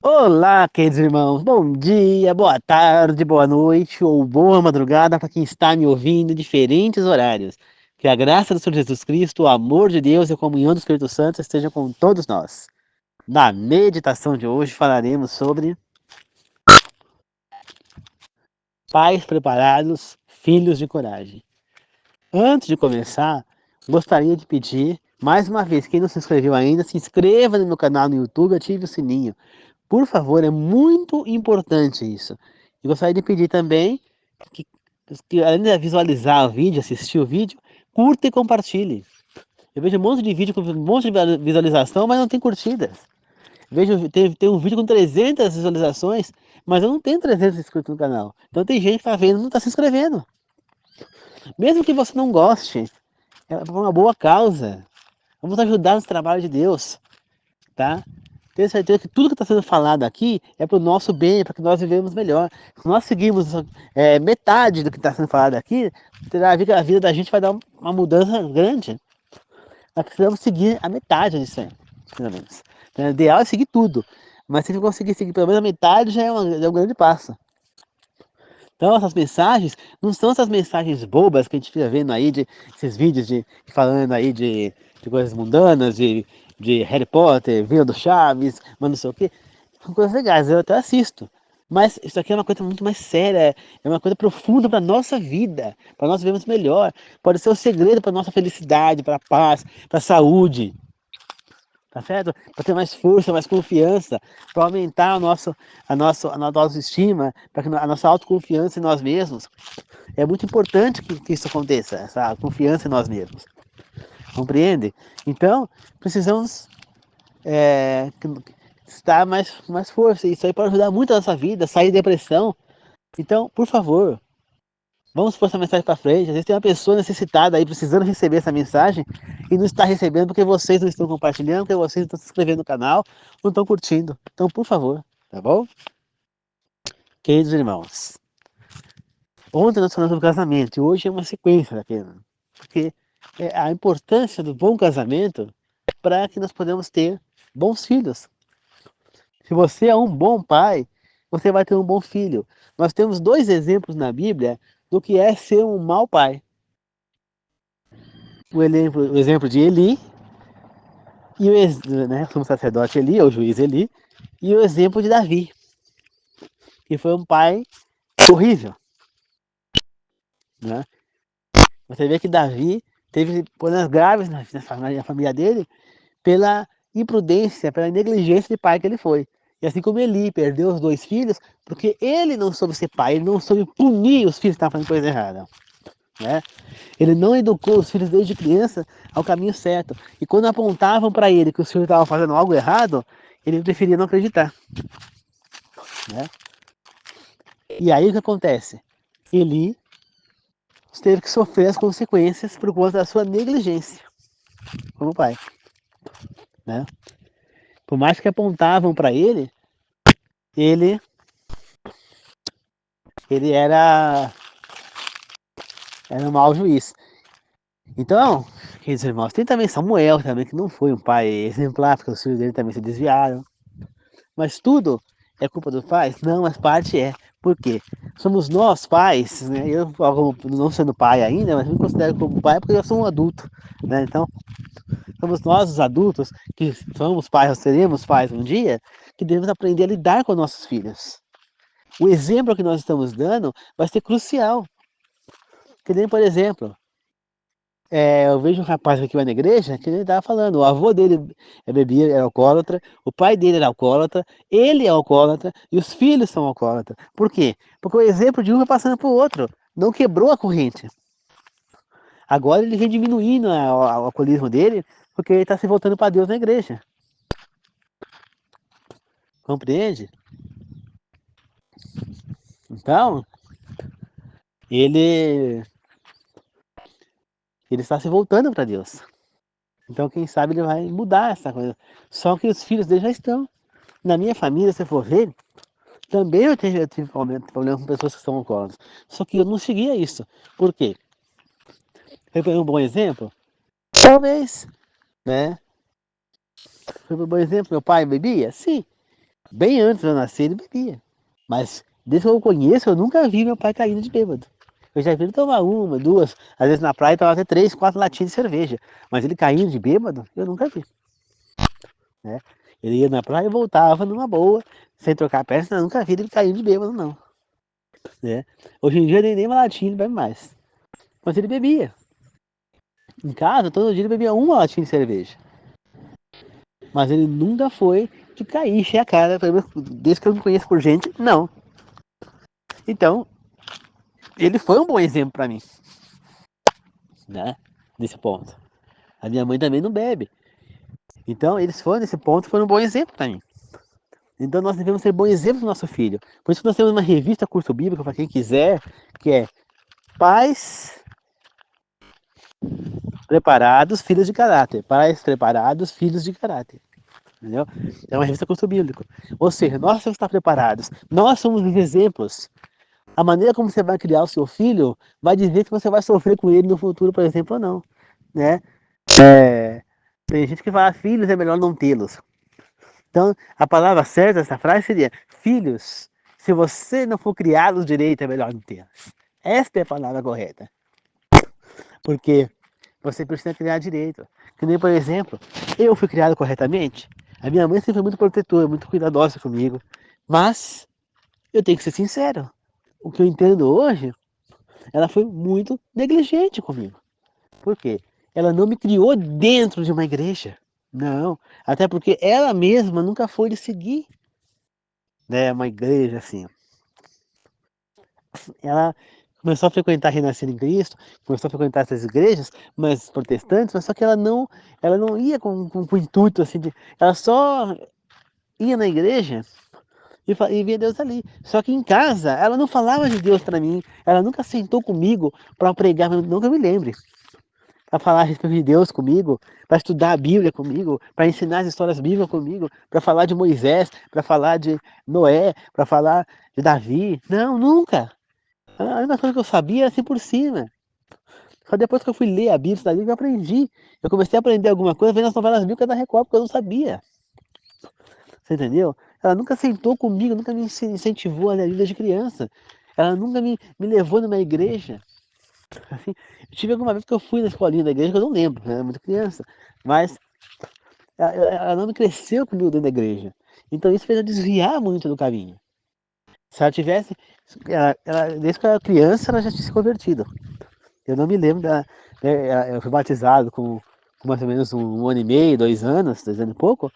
Olá, queridos irmãos. Bom dia, boa tarde, boa noite ou boa madrugada para quem está me ouvindo em diferentes horários. Que a graça do Senhor Jesus Cristo, o amor de Deus e a comunhão do Espírito Santo estejam com todos nós. Na meditação de hoje falaremos sobre pais preparados, filhos de coragem. Antes de começar, gostaria de pedir, mais uma vez, quem não se inscreveu ainda, se inscreva no meu canal no YouTube e ative o sininho. Por favor, é muito importante isso. E gostaria de pedir também que, além de visualizar o vídeo, assistir o vídeo, curta e compartilhe. Eu vejo um monte de vídeo com um monte de visualização, mas não tem curtidas. Vejo, tem um vídeo com 300 visualizações, mas eu não tenho 300 inscritos no canal. Então tem gente que está vendo e não está se inscrevendo. Mesmo que você não goste, é por uma boa causa. Vamos ajudar no trabalho de Deus, tá? Tenho certeza que tudo que está sendo falado aqui é para o nosso bem, para que nós vivemos melhor. Se nós seguirmos metade do que está sendo falado aqui, a vida da gente vai dar uma mudança grande. Nós precisamos seguir a metade disso aí, pelo menos. Então, o ideal é seguir tudo, mas se a gente conseguir seguir pelo menos a metade, já é um grande passo. Então, essas mensagens não são essas mensagens bobas que a gente fica vendo aí, esses vídeos falando aí de coisas mundanas, de Harry Potter, Vila do Chaves, mas não sei o quê. São coisas legais, eu até assisto. Mas isso aqui é uma coisa muito mais séria, é uma coisa profunda para a nossa vida, para nós vivermos melhor. Pode ser o segredo para a nossa felicidade, para a paz, para a saúde, tá certo? Para ter mais força, mais confiança, para aumentar a nossa autoestima, para que a nossa autoconfiança em nós mesmos. É muito importante que isso aconteça, essa confiança em nós mesmos. Compreende? Então, precisamos estar mais força. Isso aí pode ajudar muito a nossa vida, sair da depressão. Então, por favor, vamos pôr essa mensagem para frente. Às vezes tem uma pessoa necessitada aí, precisando receber essa mensagem e não está recebendo porque vocês não estão compartilhando, porque vocês não estão se inscrevendo no canal, não estão curtindo. Então, por favor, tá bom? Queridos irmãos, ontem nós falamos sobre casamento e hoje é uma sequência daquilo. Porque é a importância do bom casamento para que nós podemos ter bons filhos. Se você é um bom pai, você vai ter um bom filho. Nós temos dois exemplos na Bíblia do que é ser um mau pai. O exemplo de Eli, e o sumo sacerdote Eli, ou o juiz Eli, e o exemplo de Davi, que foi um pai horrível. Né? Você vê que Davi teve problemas graves na família dele pela imprudência, pela negligência de pai que ele foi. E assim como Eli perdeu os dois filhos, porque ele não soube ser pai, ele não soube punir os filhos que estavam fazendo coisa errada. Né? Ele não educou os filhos desde criança ao caminho certo. E quando apontavam para ele que os filhos estavam fazendo algo errado, ele preferia não acreditar. Né? E aí o que acontece? Eli teve que sofrer as consequências por conta da sua negligência como pai. Né? Por mais que apontavam para ele, ele, ele era um mau juiz. Então, queridos irmãos, tem também Samuel também, que não foi um pai exemplar, porque os filhos dele também se desviaram. Mas tudo é culpa dos pais? Não, mas parte é. Por quê? Somos nós pais, né? Eu, não sendo pai ainda, mas me considero como pai porque eu sou um adulto, né? Então, somos nós os adultos que somos pais, ou seremos pais um dia, que devemos aprender a lidar com nossos filhos. O exemplo que nós estamos dando vai ser crucial. Que nem, por exemplo, eu vejo um rapaz que vai na igreja que ele estava falando, o avô dele bebia, era alcoólatra, o pai dele era alcoólatra, ele é alcoólatra e os filhos são alcoólatras. Por quê? Porque o exemplo de um vai passando para o outro, não quebrou a corrente. Agora ele vem diminuindo o alcoolismo dele, porque ele está se voltando para Deus na igreja. Compreende? Então, ele, ele está se voltando para Deus. Então, quem sabe ele vai mudar essa coisa. Só que os filhos dele já estão. Na minha família, se for ver, também eu tive problema com pessoas que são alcoólatras. Só que eu não seguia isso. Por quê? Foi um bom exemplo? Talvez, né? Foi um bom exemplo. Meu pai bebia? Sim. Bem antes de eu nascer, ele bebia. Mas desde que eu o conheço, eu nunca vi meu pai caindo de bêbado. Eu já vi ele tomar uma, duas, às vezes na praia tomava até 3, 4 latinhas de cerveja. Mas ele caindo de bêbado, eu nunca vi. Né? Ele ia na praia e voltava numa boa, sem trocar peça, eu nunca vi ele caindo de bêbado, não. Né? Hoje em dia nem uma latinha ele bebe mais. Mas ele bebia. Em casa, todo dia ele bebia uma latinha de cerveja. Mas ele nunca foi de cair, encher a cara, pelo menos desde que eu me conheço por gente, não. Então, ele foi um bom exemplo para mim, né? Nesse ponto. A minha mãe também não bebe. Então, eles foram nesse ponto, foram um bom exemplo para mim. Então, nós devemos ser bom exemplo do nosso filho. Por isso que nós temos uma revista curso bíblico para quem quiser, que é Pais Preparados, Filhos de Caráter. Pais Preparados, Filhos de Caráter. Entendeu? É uma revista curso bíblico. Ou seja, nós temos que estar preparados. Nós somos os exemplos. A maneira como você vai criar o seu filho vai dizer se você vai sofrer com ele no futuro, por exemplo, ou não. Né? Tem gente que fala filhos é melhor não tê-los. Então, a palavra certa dessa frase seria: filhos, se você não for criá-los direito, é melhor não tê-los. Esta é a palavra correta. Porque você precisa criar direito. Que nem, por exemplo, eu fui criado corretamente. A minha mãe sempre foi muito protetora, muito cuidadosa comigo. Mas eu tenho que ser sincero. O que eu entendo hoje, ela foi muito negligente comigo. Por quê? Ela não me criou dentro de uma igreja. Não. Até porque ela mesma nunca foi de seguir, né, uma igreja assim. Ela começou a frequentar a Renascer em Cristo, começou a frequentar essas igrejas, mas protestantes, mas só que ela não ia com o intuito assim de, ela só ia na igreja e via Deus ali. Só que em casa, ela não falava de Deus para mim, ela nunca sentou comigo para pregar, nunca me lembre, para falar a respeito de Deus comigo, para estudar a Bíblia comigo, para ensinar as histórias bíblicas comigo, para falar de Moisés, para falar de Noé, para falar de Davi. Não, nunca. A única coisa que eu sabia era assim por cima. Só depois que eu fui ler a Bíblia, que eu aprendi. Eu comecei a aprender alguma coisa vendo as novelas bíblicas da Record, porque eu não sabia. Você entendeu? Ela nunca sentou comigo, nunca me incentivou a ler a Bíblia de criança. Ela nunca me levou numa igreja. Assim, eu tive alguma vez que eu fui na escolinha da igreja, que eu não lembro, eu era muito criança. Mas ela não me cresceu comigo dentro da igreja. Então isso fez eu desviar muito do caminho. Se ela tivesse, desde que eu era criança, ela já tinha se convertido. Eu não me lembro eu fui batizado com mais ou menos um ano e meio, 2 anos, 2 anos e pouco,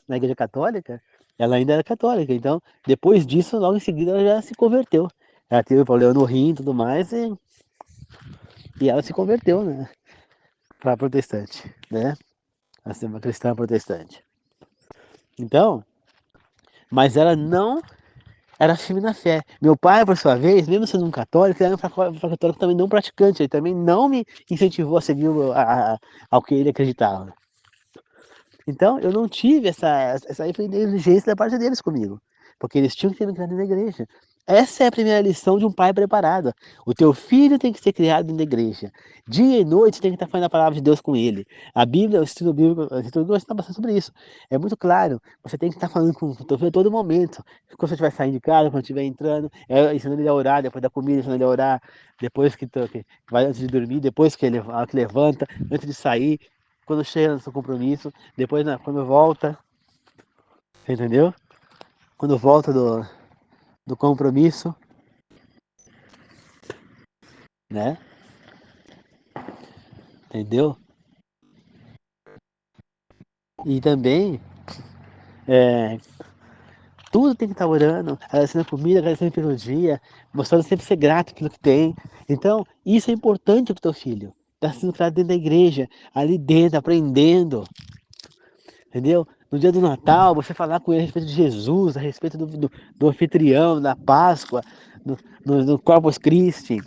na igreja católica. Ela ainda era católica, então depois disso, logo em seguida, ela já se converteu. Ela teve problema no rim e tudo mais, e ela se converteu, né, para protestante, né, a ser uma cristã protestante. Então, mas ela não era firme na fé. Meu pai, por sua vez, mesmo sendo um católico, ele era um católico também não praticante, ele também não me incentivou a seguir ao que ele acreditava. Então, eu não tive essa aí foi negligência da parte deles comigo, porque eles tinham que ter me criado na igreja. Essa é a primeira lição de um pai preparado. O teu filho tem que ser criado na igreja. Dia e noite tem que estar falando a palavra de Deus com ele. A Bíblia, o estudo bíblico, está bastante sobre isso. É muito claro. Você tem que estar falando com o teu filho a todo momento. Quando você estiver saindo de casa, quando estiver entrando, ensinando ele a orar, depois da comida, ensinando ele a orar, depois que vai antes de dormir, depois que ele que levanta, antes de sair, quando chega no seu compromisso, depois quando volta, você entendeu? Quando volta do compromisso, né? Entendeu? E também, é, tudo tem que estar orando, agradecendo a comida, agradecendo pelo dia, mostrando sempre ser grato pelo que tem. Então, isso é importante para o teu filho. Está sendo criado dentro da igreja, ali dentro, aprendendo, entendeu? No dia do Natal, você falar com ele a respeito de Jesus, a respeito do anfitrião, da Páscoa, do Corpus Christi,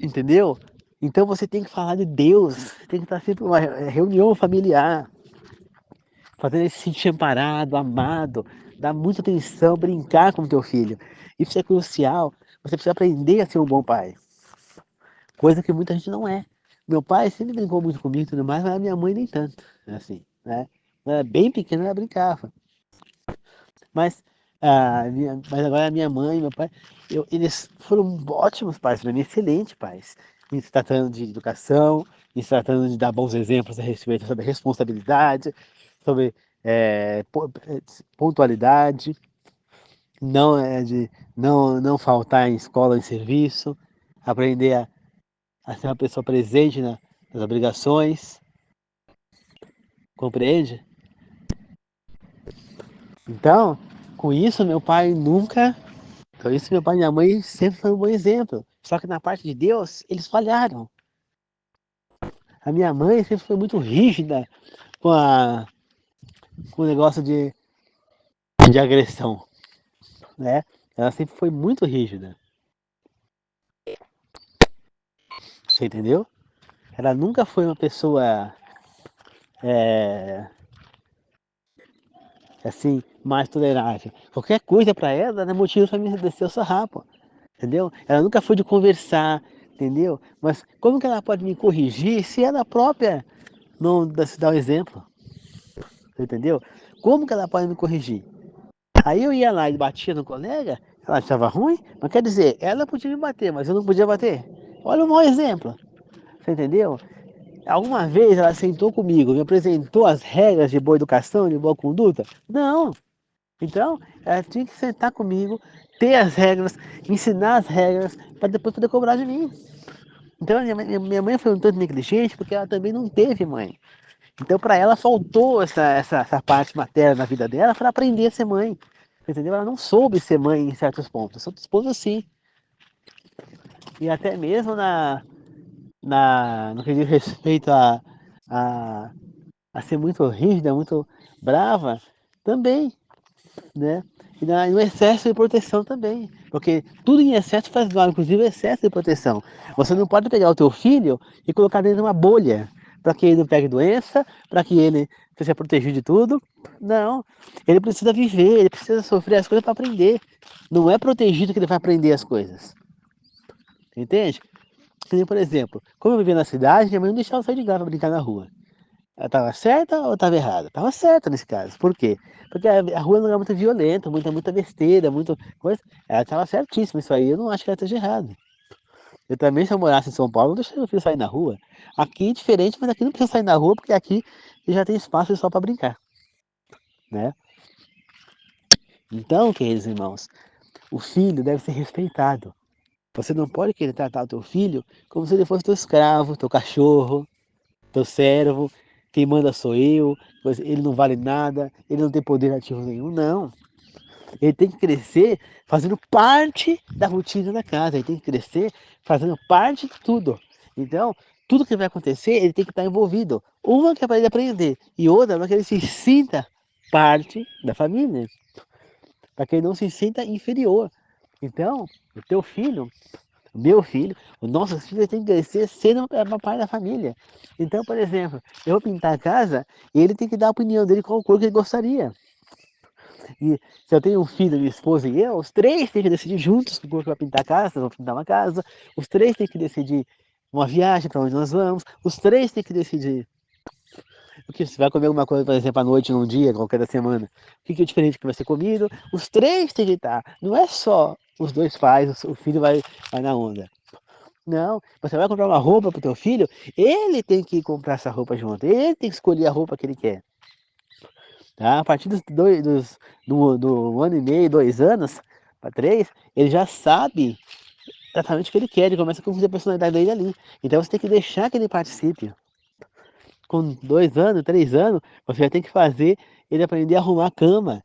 entendeu? Então você tem que falar de Deus, tem que estar sempre uma reunião familiar, fazendo ele se sentir amparado, amado, dar muita atenção, brincar com o teu filho. Isso é crucial. Você precisa aprender a ser um bom pai, coisa que muita gente não é. Meu pai sempre brincou muito comigo e tudo mais, mas a minha mãe nem tanto, assim, né? Ela era bem pequena, ela brincava. Mas, mas agora a minha mãe e meu pai, eles foram ótimos pais para mim, excelentes pais. Em se tratando de educação, em se tratando de dar bons exemplos a respeito sobre responsabilidade, sobre pontualidade, não é de não faltar em escola, em serviço, aprender a ser uma pessoa presente nas obrigações, compreende? Então, com isso, meu pai nunca. Por isso, meu pai e minha mãe sempre foi um bom exemplo. Só que na parte de Deus, eles falharam. A minha mãe sempre foi muito rígida com, com o negócio de agressão, né? Ela sempre foi muito rígida, você entendeu? Ela nunca foi uma pessoa, é, assim, mais tolerável. Qualquer coisa para ela era motivo para me descer o sarrafo, entendeu? Ela nunca foi de conversar, entendeu? Mas como que ela pode me corrigir se ela própria não se dá o exemplo, entendeu? Como que ela pode me corrigir? Aí eu ia lá e batia no colega, ela achava ruim, mas quer dizer, ela podia me bater, mas eu não podia bater. Olha um mau exemplo, você entendeu? Alguma vez ela sentou comigo, me apresentou as regras de boa educação, de boa conduta? Não. Então, ela tinha que sentar comigo, ter as regras, ensinar as regras, para depois poder cobrar de mim. Então, minha mãe foi um tanto negligente, porque ela também não teve mãe. Então, para ela, faltou essa parte materna na vida dela para aprender a ser mãe. Entendeu? Ela não soube ser mãe em certos pontos. Em outros pontos, sim. E até mesmo no que diz respeito a, a ser muito rígida, muito brava, também, né? E no excesso de proteção também. Porque tudo em excesso faz mal, inclusive o excesso de proteção. Você não pode pegar o teu filho e colocar dentro de uma bolha para que ele não pegue doença, para que ele seja protegido de tudo. Não. Ele precisa viver, ele precisa sofrer as coisas para aprender. Não é protegido que ele vai aprender as coisas. Entende? Por exemplo, como eu vivia na cidade, minha mãe não deixava eu sair de casa para brincar na rua. Ela estava certa ou estava errada? Estava certa nesse caso. Por quê? Porque a rua é um lugar muito violento, muita besteira, muita coisa. Ela estava certíssima, isso aí eu não acho que ela esteja errada. Eu também, se eu morasse em São Paulo, não deixaria meu filho sair na rua. Aqui é diferente, mas aqui não precisa sair na rua, porque aqui já tem espaço só para brincar, né? Então, queridos irmãos, o filho deve ser respeitado. Você não pode querer tratar o teu filho como se ele fosse teu escravo, teu cachorro, teu servo, quem manda sou eu, ele não vale nada, ele não tem poder ativo nenhum, não. Ele tem que crescer fazendo parte da rotina da casa, ele tem que crescer fazendo parte de tudo. Então, tudo que vai acontecer, ele tem que estar envolvido. Uma que é para ele aprender, e outra para que ele se sinta parte da família, para que ele não se sinta inferior. Então, o teu filho, o meu filho, os nossos filhos têm que crescer sendo uma parte da família. Então, por exemplo, eu vou pintar a casa e ele tem que dar a opinião dele qual cor que ele gostaria. E se eu tenho um filho, minha esposa e eu, os três têm que decidir juntos que cor que vai pintar a casa, vamos pintar uma casa. Os três têm que decidir uma viagem para onde nós vamos. Os três têm que decidir o que você vai comer alguma coisa, por exemplo, à noite, num dia, qualquer da semana. O que é diferente que vai ser comido. Os três têm que estar. Não é só os dois pais, o filho vai na onda. Não, você vai comprar uma roupa pro teu filho, ele tem que comprar essa roupa junto, ele tem que escolher a roupa que ele quer. Tá? A partir do ano e meio, 2 anos, para três, ele já sabe exatamente o que ele quer, ele começa a construir a personalidade dele ali. Então você tem que deixar que ele participe. Com 2 anos, 3 anos, você já tem que fazer ele aprender a arrumar a cama,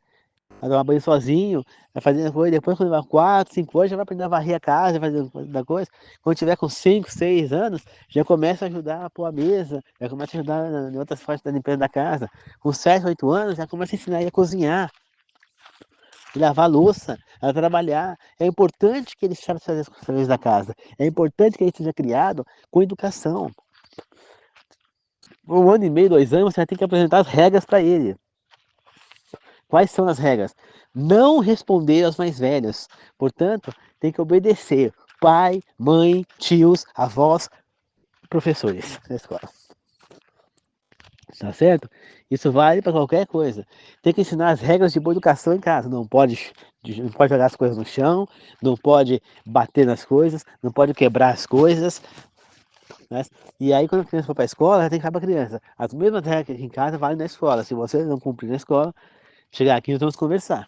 a tomar banho sozinho, vai fazendo coisa, depois quando ele vai 4, 5 anos, já vai aprender a varrer a casa, fazer da coisa. Quando tiver com 5, 6 anos, já começa a ajudar a pôr a mesa, já começa a ajudar em outras partes da limpeza da casa. Com 7, 8 anos, já começa a ensinar ele a cozinhar, a lavar a louça, a trabalhar. É importante que ele saiba fazer as coisas da casa. É importante que ele seja criado com educação. 1 ano e meio, 2 anos, você vai ter que apresentar as regras para ele. Quais são as regras? Não responder aos mais velhos. Portanto, tem que obedecer pai, mãe, tios, avós, professores da escola. Tá certo? Isso vale para qualquer coisa. Tem que ensinar as regras de boa educação em casa. Não pode jogar as coisas no chão, não pode bater nas coisas, não pode quebrar as coisas, né? E aí, quando a criança for para a escola, ela tem que falar para a criança. As mesmas regras que em casa valem na escola. Se você não cumprir na escola, chegar aqui nós vamos conversar.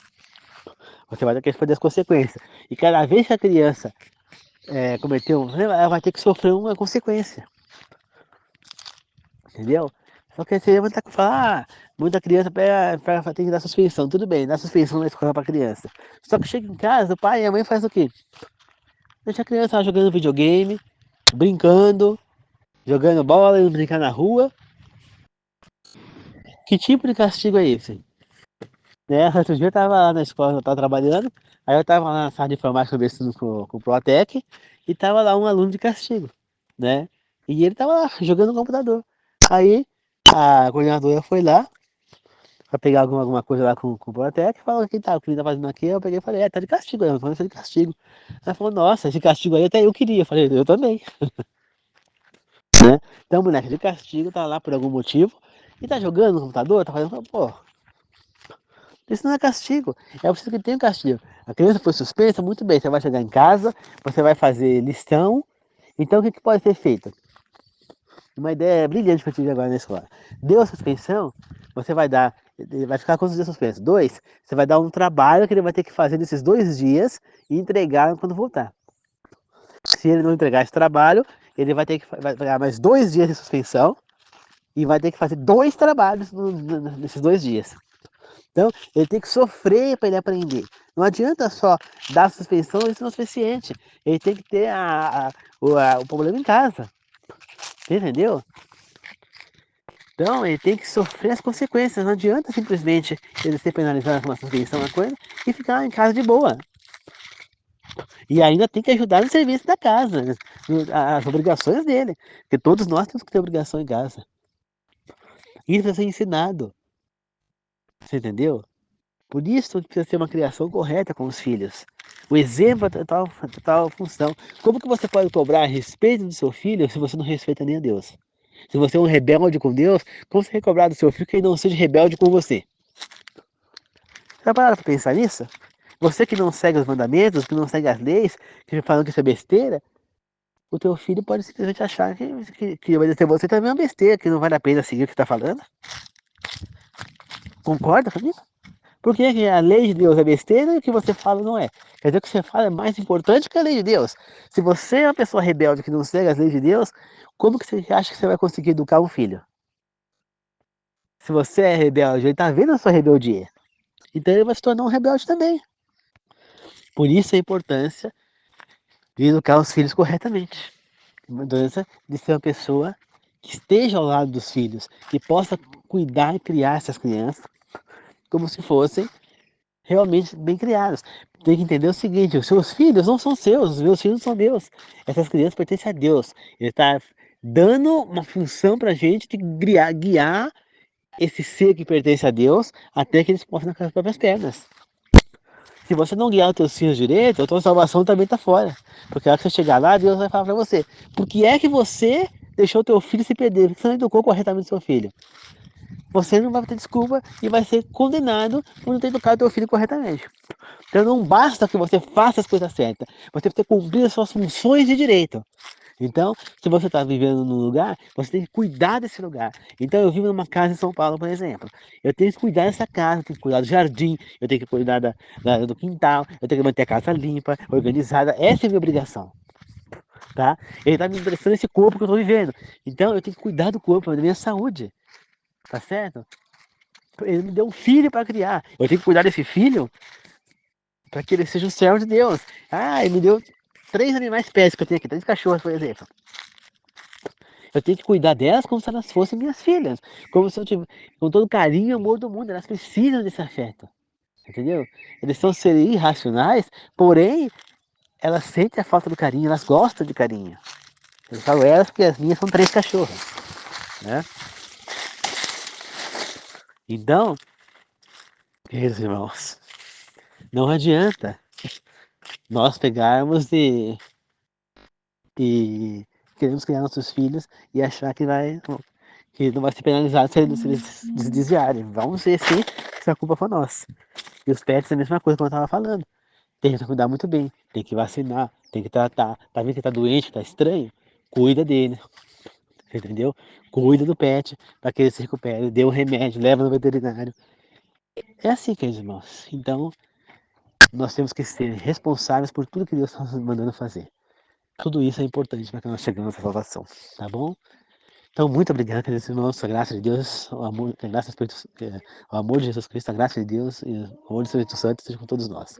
Você vai ter que responder as consequências. E cada vez que a criança cometer um erro, ela vai ter que sofrer uma consequência. Entendeu? Só que você vai estar com falar, muita criança tem que dar suspensão. Tudo bem, dá suspensão na escola para criança. Só que chega em casa, o pai e a mãe faz o quê? Deixa a criança lá jogando videogame, brincando, jogando bola, indo brincar na rua. Que tipo de castigo é esse? Né? Outro dia eu tava lá na escola, eu tava trabalhando, aí eu tava lá na sala de informática conversando com o Protec, e tava lá um aluno de castigo, né? E ele tava lá jogando no computador. Aí a coordenadora foi lá pra pegar alguma coisa lá com o Protec, falou o que ele tá fazendo aqui, eu peguei e falei, tá de castigo, eu tô de castigo. Ela falou, nossa, esse castigo aí até eu queria. Eu falei, eu também, né? Então, moleque de castigo, tá lá por algum motivo, e tá jogando no computador, tá fazendo, pô, isso não é castigo, é você que tem o castigo. A criança foi suspensa, muito bem, você vai chegar em casa, você vai fazer lição, então o que pode ser feito? Uma ideia brilhante que eu tive agora na escola. Deu a suspensão, você vai dar, ele vai ficar quantos dias suspenso? 2? Você vai dar um trabalho que ele vai ter que fazer nesses 2 dias e entregar quando voltar. Se ele não entregar esse trabalho, ele vai ter que vai ganhar mais 2 dias de suspensão e vai ter que fazer 2 trabalhos nesses 2 dias. Então, ele tem que sofrer para ele aprender. Não adianta só dar suspensão, isso não é suficiente. Ele tem que ter o problema em casa. Entendeu? Então, ele tem que sofrer as consequências. Não adianta simplesmente ele ser penalizado com uma suspensão, uma coisa, e ficar em casa de boa. E ainda tem que ajudar no serviço da casa, né? As obrigações dele. Porque todos nós temos que ter obrigação em casa. Isso precisa ser ensinado. Você entendeu? Por isso que precisa ter uma criação correta com os filhos. O exemplo é total função. Como que você pode cobrar respeito do seu filho se você não respeita nem a Deus? Se você é um rebelde com Deus, como você vai cobrar do seu filho que ele não seja rebelde com você? Já pararam para pensar nisso? Você que não segue os mandamentos, que não segue as leis, que falam que isso é besteira, o teu filho pode simplesmente achar que obedecer você também é uma besteira, que não vale a pena seguir o que está falando. Concorda comigo? Por que a lei de Deus é besteira e o que você fala não é? Quer dizer que o que você fala é mais importante que a lei de Deus. Se você é uma pessoa rebelde que não segue as leis de Deus, como que você acha que você vai conseguir educar um filho? Se você é rebelde, ele está vendo a sua rebeldia. Então ele vai se tornar um rebelde também. Por isso a importância de educar os filhos corretamente. A importância de ser uma pessoa que esteja ao lado dos filhos, que possa cuidar e criar essas crianças como se fossem realmente bem criados. Tem que entender o seguinte: os seus filhos não são seus, os meus filhos são meus. Essas crianças pertencem a Deus. Ele está dando uma função para a gente de guiar esse ser que pertence a Deus até que eles possam nas próprias pernas. Se você não guiar os teus filhos direito, a tua salvação também está fora. Porque a hora que você chegar lá, Deus vai falar para você: por que é que você deixou o teu filho se perder? Por que você não educou corretamente o seu filho? Você não vai ter desculpa e vai ser condenado por não ter educado o teu filho corretamente. Então não basta que você faça as coisas certas, você tem que cumprir as suas funções de direito. Então, se você está vivendo num lugar, você tem que cuidar desse lugar. Então, eu vivo numa casa em São Paulo, por exemplo. Eu tenho que cuidar dessa casa, eu tenho que cuidar do jardim, eu tenho que cuidar do quintal, eu tenho que manter a casa limpa, organizada. Essa é a minha obrigação, tá? Ele está me emprestando esse corpo que eu estou vivendo. Então, eu tenho que cuidar do corpo, da minha saúde, tá certo? Ele me deu um filho para criar. Eu tenho que cuidar desse filho para que ele seja um servo de Deus. Ah, ele me deu 3 animais pets que eu tenho aqui, 3 cachorros, por exemplo. Eu tenho que cuidar delas como se elas fossem minhas filhas. Como se eu tivesse, com todo carinho e amor do mundo. Elas precisam desse afeto. Entendeu? Eles são seres irracionais, porém, elas sentem a falta do carinho, elas gostam de carinho. Eu falo elas porque as minhas são 3 cachorras. Né? Então, queridos irmãos, não adianta nós pegarmos e queremos criar nossos filhos e achar que não vai ser penalizado se eles se desviarem. Vamos ver se a culpa for nossa. E os pets é a mesma coisa que eu estava falando. Tem que cuidar muito bem, tem que vacinar, tem que tratar. Tá vendo que tá doente, que tá estranho? Cuida dele, entendeu? Cuida do pet para que ele se recupere, dê o remédio, leva no veterinário. É assim, queridos irmãos. Então, nós temos que ser responsáveis por tudo que Deus está nos mandando fazer. Tudo isso é importante para que nós cheguemos à salvação, tá bom? Então, muito obrigado, queridos irmãos, a graça de Deus, o amor, a graça do Espírito, o amor de Jesus Cristo, a graça de Deus e o amor do Espírito Santo esteja com todos nós.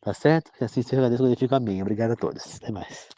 Tá certo? Que assim seja, Deus glorifica. Amém. Obrigado a todos. Até mais.